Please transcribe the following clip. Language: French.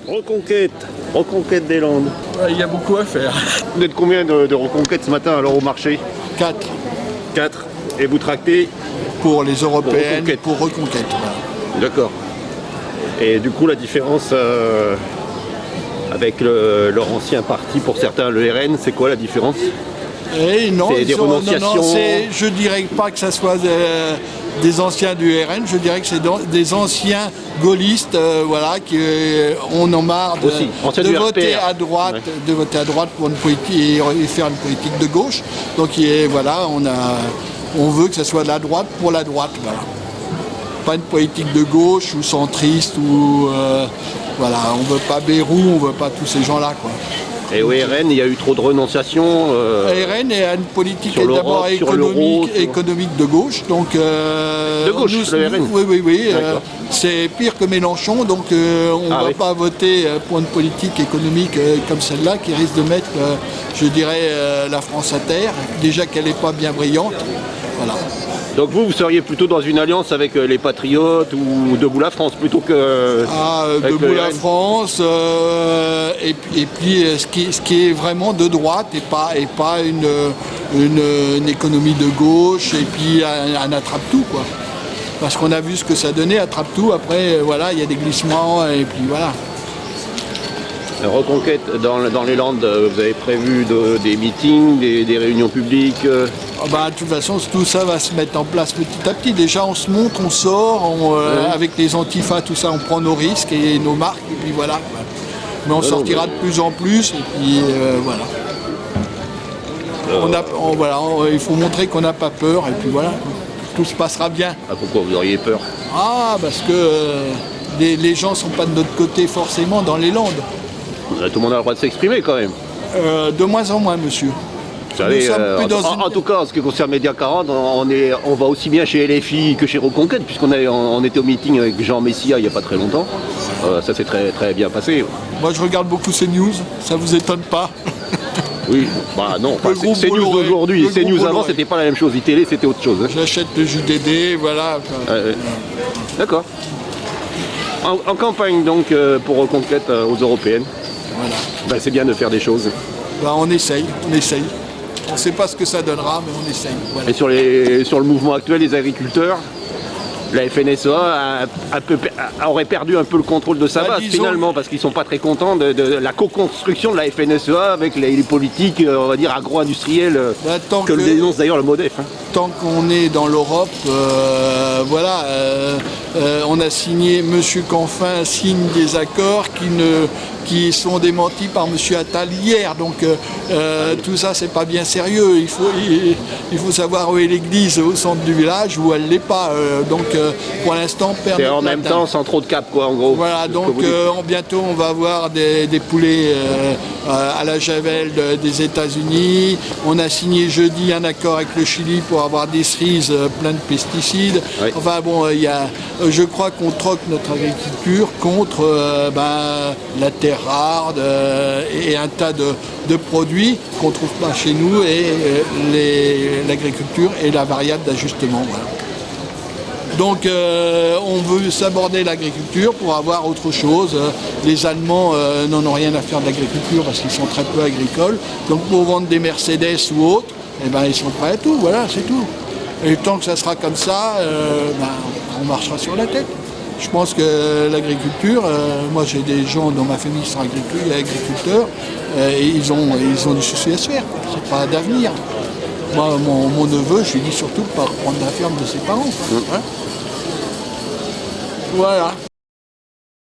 Reconquête des Landes. Il y a beaucoup à faire. Vous êtes combien de reconquêtes ce matin alors au marché? 4 4. Et vous tractez? pour les européennes, Reconquête. pour Reconquête. Voilà. D'accord. Et du coup la différence avec leur ancien parti, pour certains le RN, c'est quoi la différence? Et non, C'est des renonciations. je dirais pas que ça soit des anciens du RN, je dirais que c'est des anciens gaullistes, voilà, qui on en marre Aussi, anciens de du voter RPR. à droite, Ouais. de voter à droite pour une politique et faire une politique de gauche. Donc voilà, on veut que ça soit de la droite pour la droite, voilà. Pas une politique de gauche ou centriste ou voilà, on veut pas Bayrou, on veut pas tous ces gens-là, quoi. Et au RN, il y a eu trop de renonciations. RN est une politique sur l'Europe, d'abord sur l'euro, sur- économique de gauche. Donc, De gauche, le RN. Oui. D'accord. C'est pire que Mélenchon, donc on ne va oui. pas voter pour une politique économique comme celle-là qui risque de mettre, je dirais, la France à terre, déjà qu'elle n'est pas bien brillante. Voilà. Donc vous seriez plutôt dans une alliance avec les Patriotes ou Debout la France plutôt que... avec Debout le la RN. France, et puis ce qui est vraiment de droite et pas une économie de gauche et puis un attrape-tout, quoi. Parce qu'on a vu ce que ça donnait, attrape-tout, après voilà, il y a des glissements et puis voilà. Reconquête dans les Landes, vous avez prévu des meetings, des réunions publiques De toute façon, tout ça va se mettre en place petit à petit. Déjà, on se montre, on sort, avec les antifas, tout ça, on prend nos risques et nos marques, et puis voilà. Mais on sortira de plus en plus, et puis voilà. Il faut montrer qu'on n'a pas peur, et puis voilà. Tout se passera bien. Ah, pourquoi vous auriez peur? Parce que les gens ne sont pas de notre côté forcément dans les Landes. Tout le monde a le droit de s'exprimer quand même. De moins en moins, monsieur. Vous savez, Nous sommes plus dans en tout cas, en ce qui concerne Média 40, on va aussi bien chez LFI que chez Reconquête, puisqu'on était au meeting avec Jean Messia il n'y a pas très longtemps. Ça s'est très, très bien passé. Moi, je regarde beaucoup CNews, ça vous étonne pas? Oui, bah non, Le groupe c'est News Bolloré. d'aujourd'hui. Le C'est groupe News avant, Bolloré. c'était pas la même chose. ITélé, c'était autre chose. Hein. J'achète le JDD, voilà. D'accord. En campagne donc pour Reconquête aux européennes, Voilà. ben, c'est bien de faire des choses. On essaye. On ne sait pas ce que ça donnera, mais on essaye. Voilà. Et sur le mouvement actuel des agriculteurs, la FNSEA aurait perdu un peu le contrôle de sa Bah, base disons- finalement, parce qu'ils sont pas très contents de la co-construction de la FNSEA avec les politiques, on va dire, agro-industrielles, Tant que le dénonce d'ailleurs le MODEF. Hein. tant qu'on est dans l'Europe, voilà, on a signé, M. Canfin signe des accords qui sont démentis par M. Attal hier. Donc tout ça, c'est pas bien sérieux. Il faut savoir où est l'église au centre du village, où elle l'est pas. Pour l'instant, perdre C'est en notre même latin. temps sans trop de cap, quoi, en gros. Voilà, C'est ce que donc vous dites. bientôt on va avoir des poulets à la javel des États-Unis. On a signé jeudi un accord avec le Chili pour avoir des cerises pleines de pesticides. Oui. Enfin bon, je crois qu'on troque notre agriculture contre la terre rare et un tas de produits qu'on ne trouve pas chez nous et l'agriculture est la variable d'ajustement. Voilà. Donc on veut s'aborder l'agriculture pour avoir autre chose. Les Allemands n'en ont rien à faire de l'agriculture parce qu'ils sont très peu agricoles. Donc pour vendre des Mercedes ou autres, ils sont prêts à tout, voilà, c'est tout. Et tant que ça sera comme ça, on marchera sur la tête. Je pense que l'agriculture, moi j'ai des gens dans ma famille qui sont agriculteurs, et ils ont du souci à se faire, c'est pas d'avenir. Moi, mon neveu, je lui dis surtout de ne pas reprendre la ferme de ses parents. Voilà.